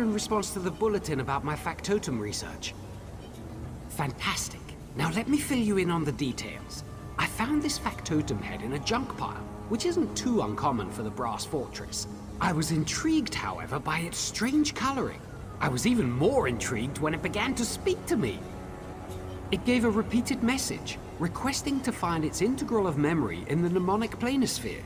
here in response to the bulletin about my factotum research. Fantastic. Now let me fill you in on the details. I found this factotum head in a junk pile, which isn't too uncommon for the Brass Fortress. I was intrigued, however, by its strange coloring. I was even more intrigued when it began to speak to me. It gave a repeated message, requesting to find its integral of memory in the mnemonic planisphere.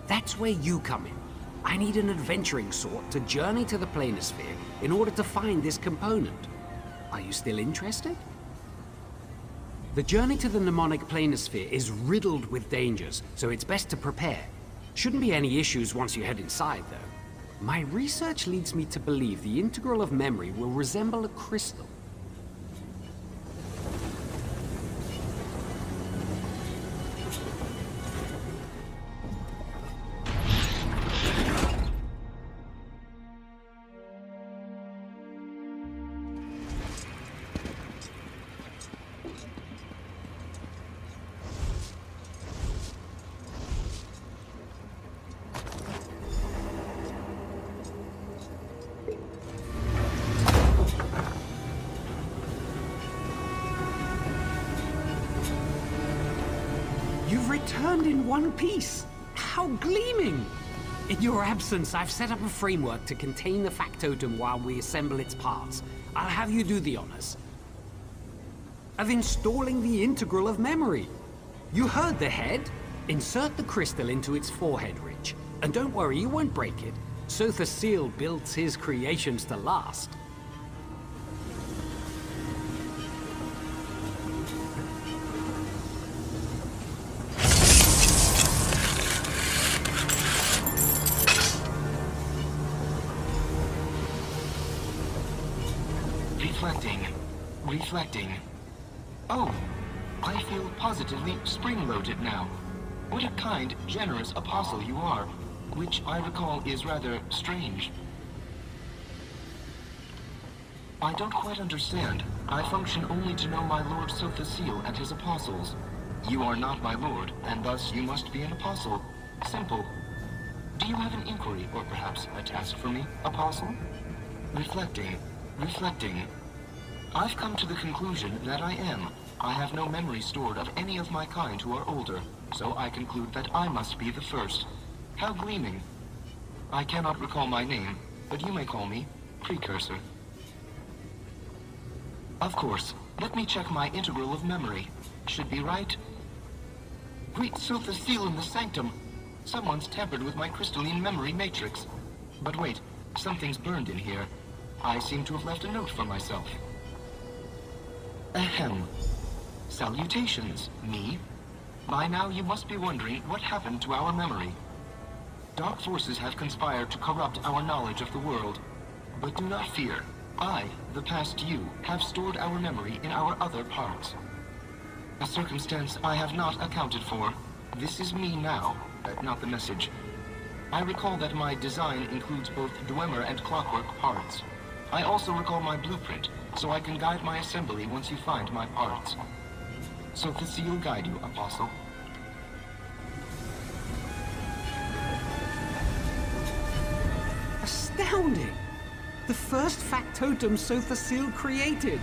That's where you come in. I need an adventuring sort to journey to the planisphere in order to find this component. Are you still interested? The journey to the mnemonic planisphere is riddled with dangers, so it's best to prepare. Shouldn't be any issues once you head inside, though. My research leads me to believe the integral of memory will resemble a crystal. Returned in one piece. How gleaming! In your absence, I've set up a framework to contain the factotum while we assemble its parts. I'll have you do the honors. Of installing the integral of memory. You heard the head? Insert the crystal into its forehead ridge. And don't worry, you won't break it. Sotha builds his creations to last. Reflecting. Oh, I feel positively spring-loaded now. What a kind, generous apostle you are, which I recall is rather strange. I don't quite understand. I function only to know my Lord Sotha and his apostles. You are not my lord, and thus you must be an apostle. Simple. Do you have an inquiry, or perhaps a task for me, apostle? Reflecting. I've come to the conclusion that I am. I have no memory stored of any of my kind who are older, so I conclude that I must be the first. How gleaming. I cannot recall my name, but you may call me Precursor. Of course. Let me check my integral of memory. Should be right. Great Sotha in the sanctum! Someone's tampered with my crystalline memory matrix. But wait, something's burned in here. I seem to have left a note for myself. Ahem. Salutations, me. By now you must be wondering what happened to our memory. Dark forces have conspired to corrupt our knowledge of the world. But do not fear. I, the past you, have stored our memory in our other parts. A circumstance I have not accounted for. This is me now, not the message. I recall that my design includes both Dwemer and Clockwork parts. I also recall my blueprint, so I can guide my assembly once you find my parts. So this will guide you, Apostle. Astounding! The first factotum Sotha created!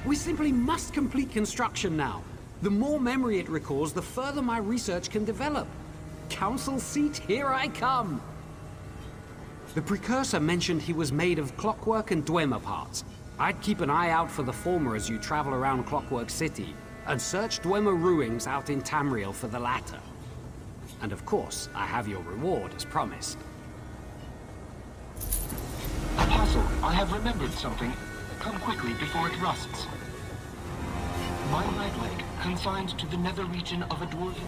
We simply must complete construction now. The more memory it recalls, the further my research can develop. Council seat, here I come! The Precursor mentioned he was made of Clockwork and Dwemer parts. I'd keep an eye out for the former as you travel around Clockwork City, and search Dwemer ruins out in Tamriel for the latter. And of course, I have your reward as promised. Apostle, I have remembered something. Come quickly before it rusts. My right leg, consigned to the nether region of a dwarven...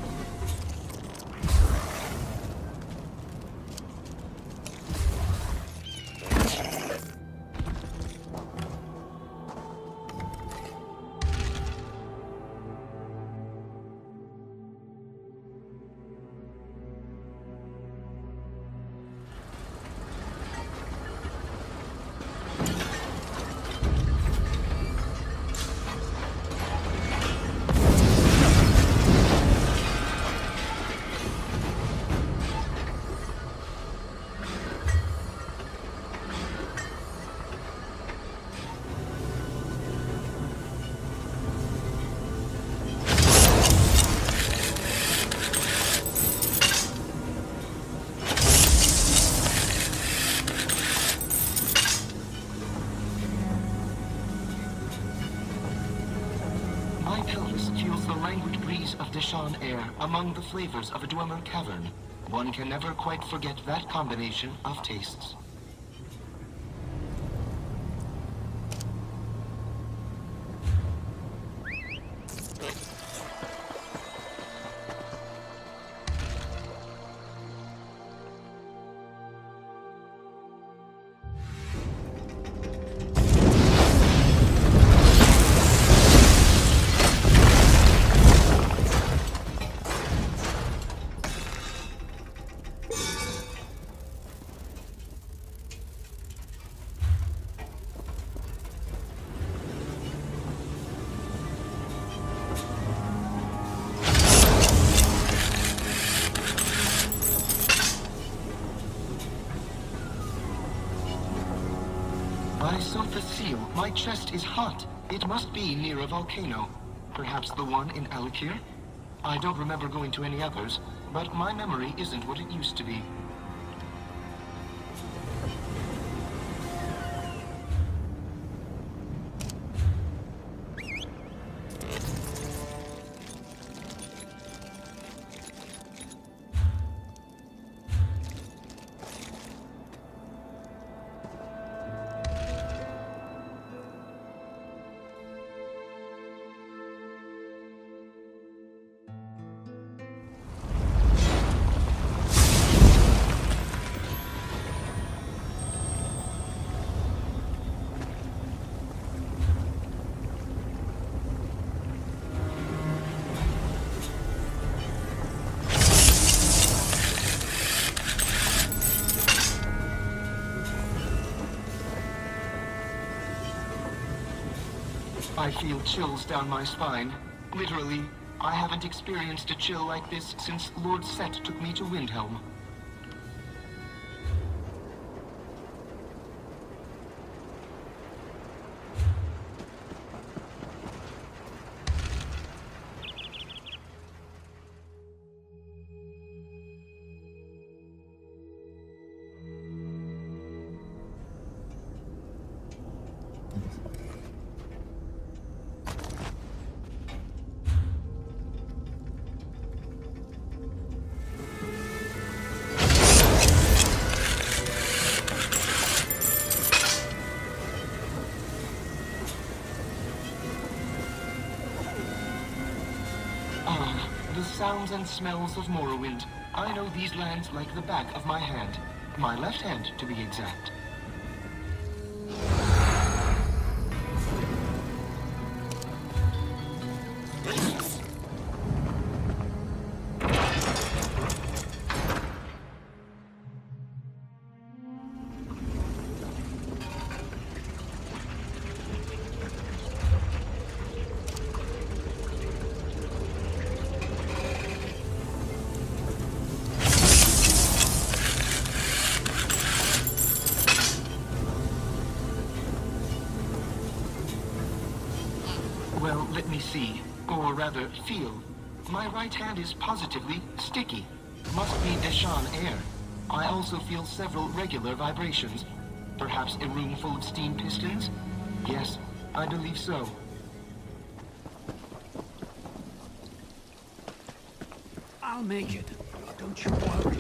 sense feels the languid breeze of Deshaan air among the flavors of a Dwemer cavern. One can never quite forget that combination of tastes. My chest is hot. It must be near a volcano. Perhaps the one in Alik'r? I don't remember going to any others, but my memory isn't what it used to be. I feel chills down my spine. Literally, I haven't experienced a chill like this since Lord Set took me to Windhelm. Sounds and smells of Morrowind. I know these lands like the back of my hand. My left hand, to be exact. Well, let me see. Or rather, feel. My right hand is positively sticky. Must be Deshaan air. I also feel several regular vibrations. Perhaps a room full of steam pistons? Yes, I believe so. I'll make it. Don't you worry.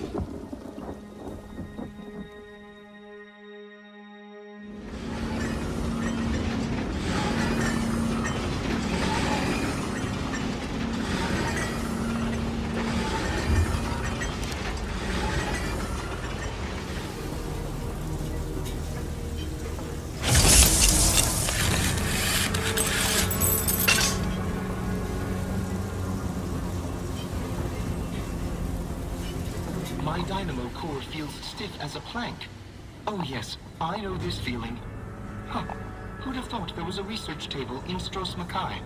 My Dynamo core feels stiff as a plank. Oh yes, I know this feeling. Huh. Who'd have thought there was a research table in Stros Makai?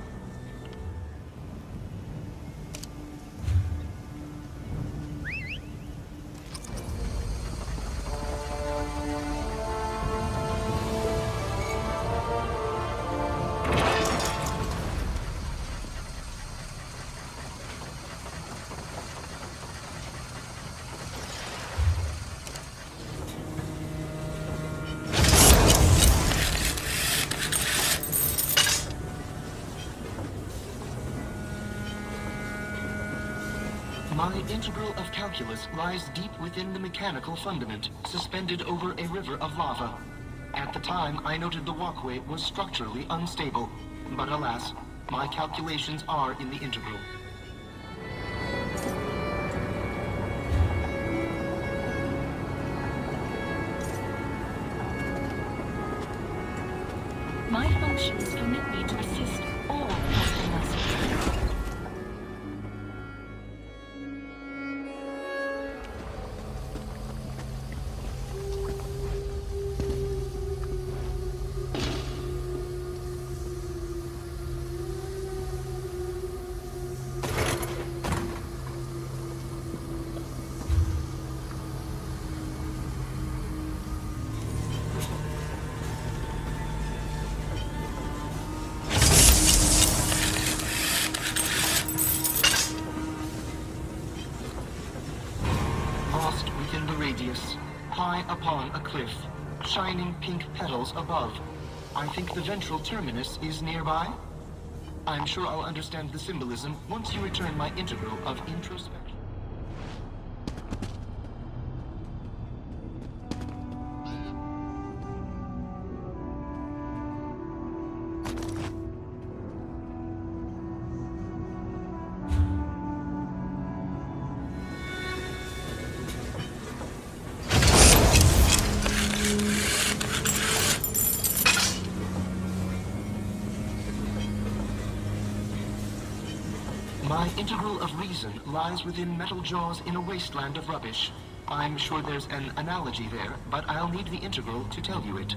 My integral of calculus lies deep within the Mechanical Fundament, suspended over a river of lava. At the time, I noted the walkway was structurally unstable, but alas, my calculations are in the integral. My functions permit me to assist all customers. High upon a cliff, shining pink petals above. I think the Ventral Terminus is nearby. I'm sure I'll understand the symbolism once you return my integral of introspection. My integral of reason lies within metal jaws in a wasteland of rubbish. I'm sure there's an analogy there, but I'll need the integral to tell you it.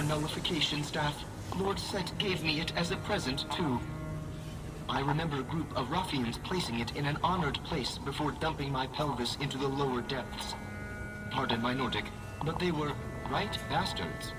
Nullification staff. Lord Set gave me it as a present, too. I remember a group of ruffians placing it in an honored place before dumping my pelvis into the lower depths. Pardon my Nordic, but they were right bastards.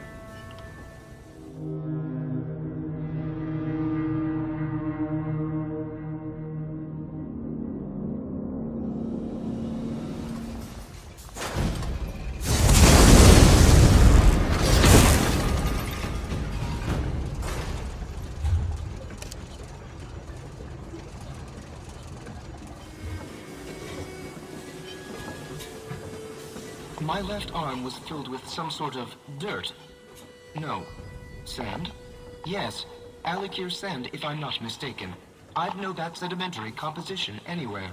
My left arm was filled with some sort of dirt. No. Sand? Yes. Alik'r sand, if I'm not mistaken. I'd know that sedimentary composition anywhere.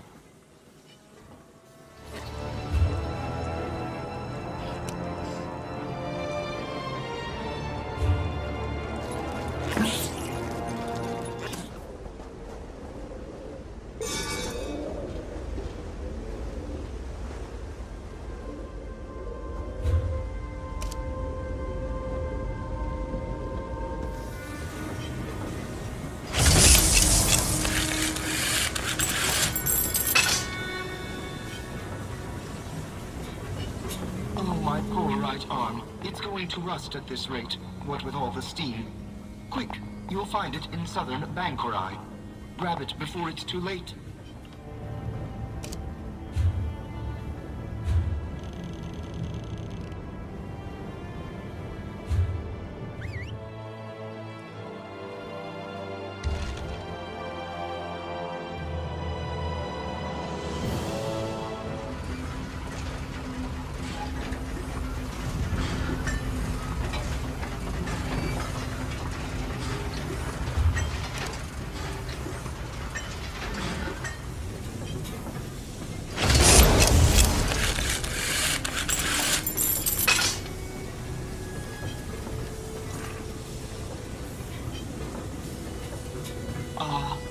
My poor right arm. It's going to rust at this rate, what with all the steam. Quick, you'll find it in southern Bangkorai. Grab it before it's too late.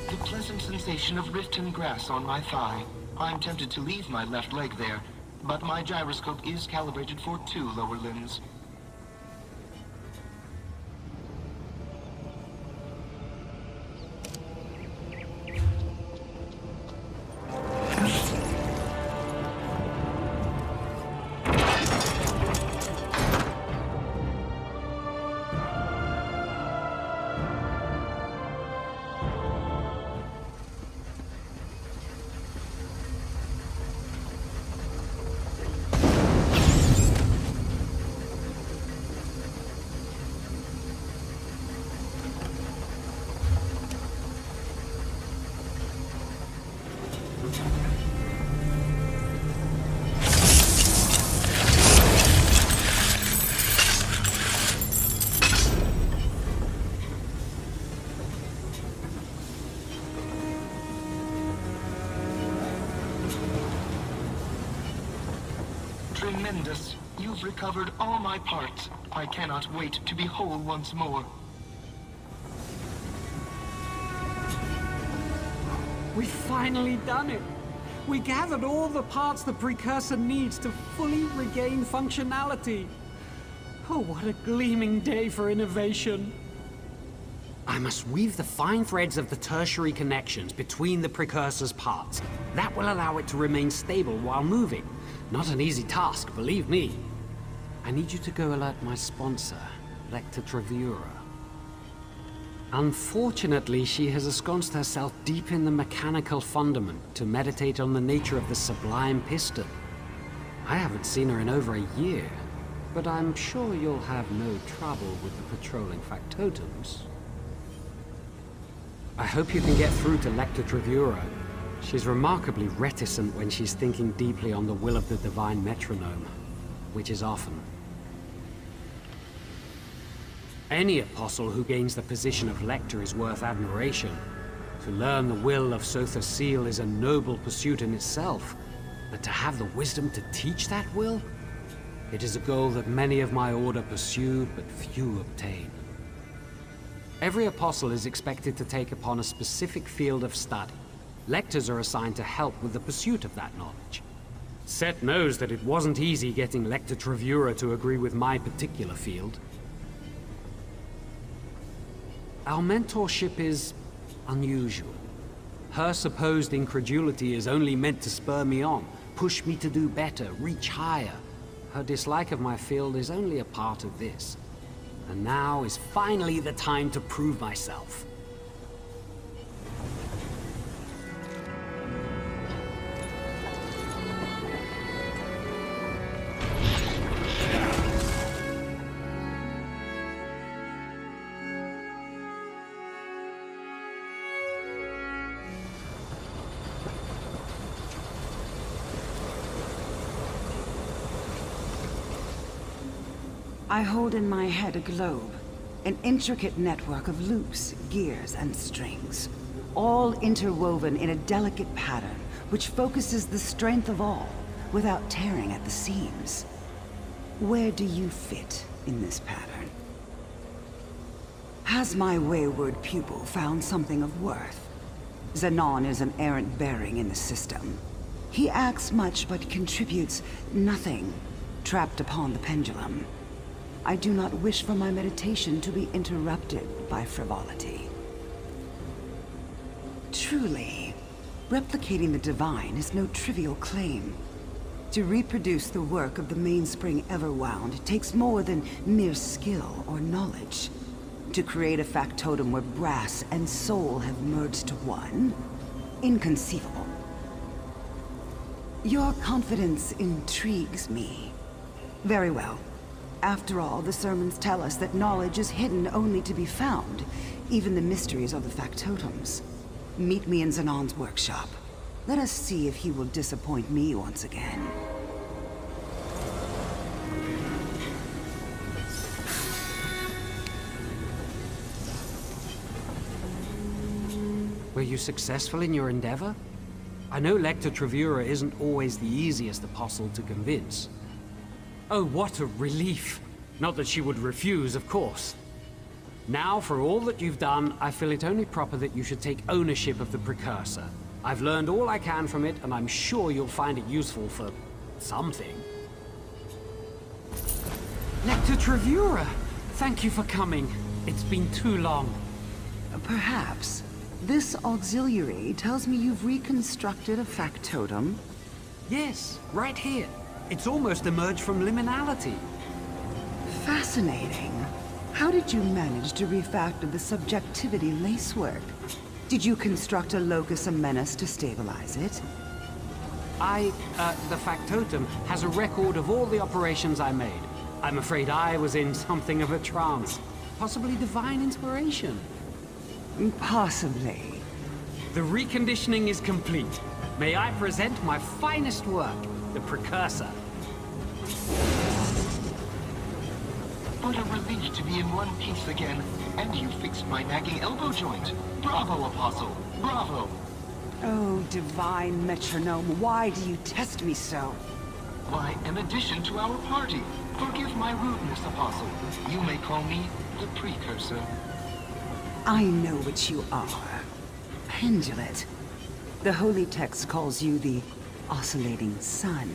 The pleasant sensation of riften grass on my thigh. I'm tempted to leave my left leg there, but my gyroscope is calibrated for 2 lower limbs. Tremendous. You've recovered all my parts. I cannot wait to be whole once more. We've finally done it! We gathered all the parts the Precursor needs to fully regain functionality. Oh, what a gleaming day for innovation. I must weave the fine threads of the tertiary connections between the Precursor's parts. That will allow it to remain stable while moving. Not an easy task, believe me. I need you to go alert my sponsor, Lector Trivura. Unfortunately, she has ensconced herself deep in the Mechanical Fundament to meditate on the nature of the sublime piston. I haven't seen her in over a year, but I'm sure you'll have no trouble with the patrolling factotums. I hope you can get through to Lector Trivura. She's remarkably reticent when she's thinking deeply on the will of the divine metronome, which is often. Any apostle who gains the position of Lector is worth admiration. To learn the will of Sotha Seal is a noble pursuit in itself, but to have the wisdom to teach that will? It is a goal that many of my order pursue, but few obtain. Every apostle is expected to take upon a specific field of study. Lectors are assigned to help with the pursuit of that knowledge. Set knows that it wasn't easy getting Lector Trivura to agree with my particular field. Our mentorship is unusual. Her supposed incredulity is only meant to spur me on, push me to do better, reach higher. Her dislike of my field is only a part of this. And now is finally the time to prove myself. I hold in my head a globe, an intricate network of loops, gears, and strings, all interwoven in a delicate pattern which focuses the strength of all without tearing at the seams. Where do you fit in this pattern? Has my wayward pupil found something of worth? Zanon is an errant bearing in the system. He acts much but contributes nothing, trapped upon the pendulum. I do not wish for my meditation to be interrupted by frivolity. Truly, replicating the divine is no trivial claim. To reproduce the work of the mainspring Everwound takes more than mere skill or knowledge. To create a factotum where brass and soul have merged to one? Inconceivable. Your confidence intrigues me. Very well. After all, the sermons tell us that knowledge is hidden only to be found, even the mysteries of the factotums. Meet me in Zanon's workshop. Let us see if he will disappoint me once again. Were you successful in your endeavor? I know Lector Trivura isn't always the easiest apostle to convince. Oh, what a relief! Not that she would refuse, of course. Now, for all that you've done, I feel it only proper that you should take ownership of the Precursor. I've learned all I can from it, and I'm sure you'll find it useful for something. Lector Trivura! Thank you for coming. It's been too long. Perhaps. This auxiliary tells me you've reconstructed a factotum. Yes, right here. It's almost emerged from liminality. Fascinating. How did you manage to refactor the subjectivity lacework? Did you construct a locus amenus to stabilize it? The factotum has a record of all the operations I made. I'm afraid I was in something of a trance. Possibly divine inspiration. Possibly. The reconditioning is complete. May I present my finest work, the Precursor. What a relief to be in one piece again. And you fixed my nagging elbow joint. Bravo, Apostle. Bravo. Oh, divine metronome, why do you test me so? Why, an addition to our party. Forgive my rudeness, Apostle. You may call me the Precursor. I know what you are. Pendulate. The holy text calls you the oscillating sun.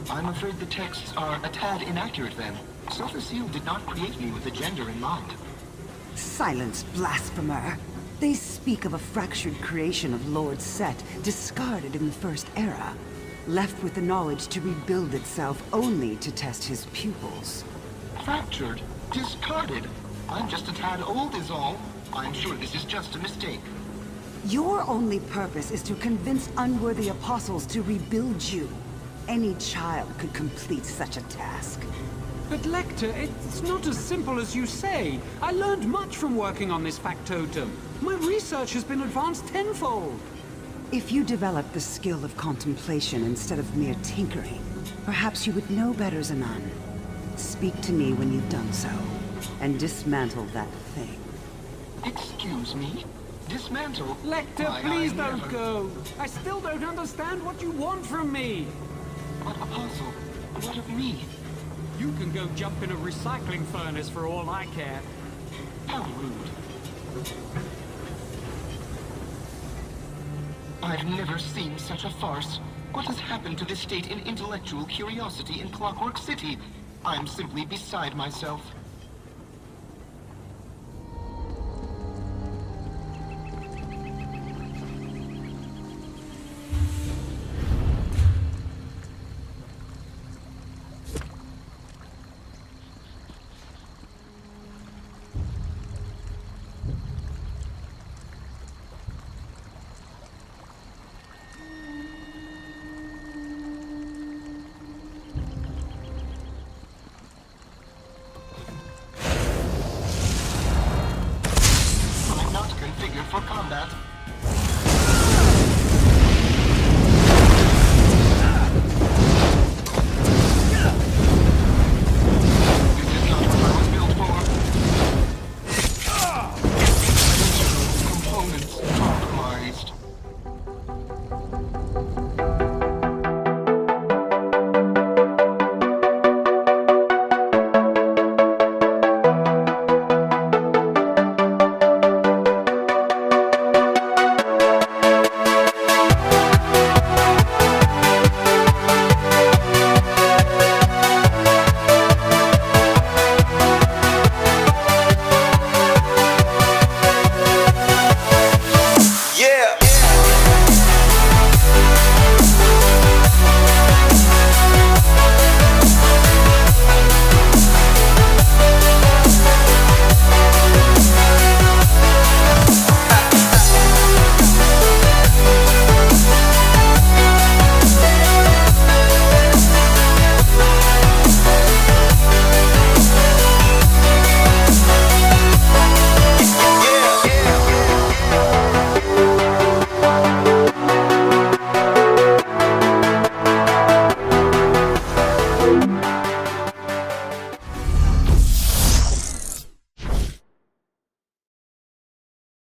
I'm afraid the texts are a tad inaccurate then. Sophia Seal did not create me with a gender in mind. Silence, blasphemer. They speak of a fractured creation of Lord Set, discarded in the First Era, left with the knowledge to rebuild itself only to test his pupils. Fractured? Discarded? I'm just a tad old is all. I'm sure this is just a mistake. Your only purpose is to convince unworthy apostles to rebuild you. Any child could complete such a task. But Lector, it's not as simple as you say. I learned much from working on this factotum. My research has been advanced tenfold. If you developed the skill of contemplation instead of mere tinkering, perhaps you would know better, Zanon. Speak to me when you've done so, and dismantle that thing. Excuse me? Dismantle? Lector, Why, please I don't never... go. I still don't understand what you want from me. But Apostle, what of me? You can go jump in a recycling furnace for all I care. How rude. I've never seen such a farce. What has happened to this state in intellectual curiosity in Clockwork City? I'm simply beside myself.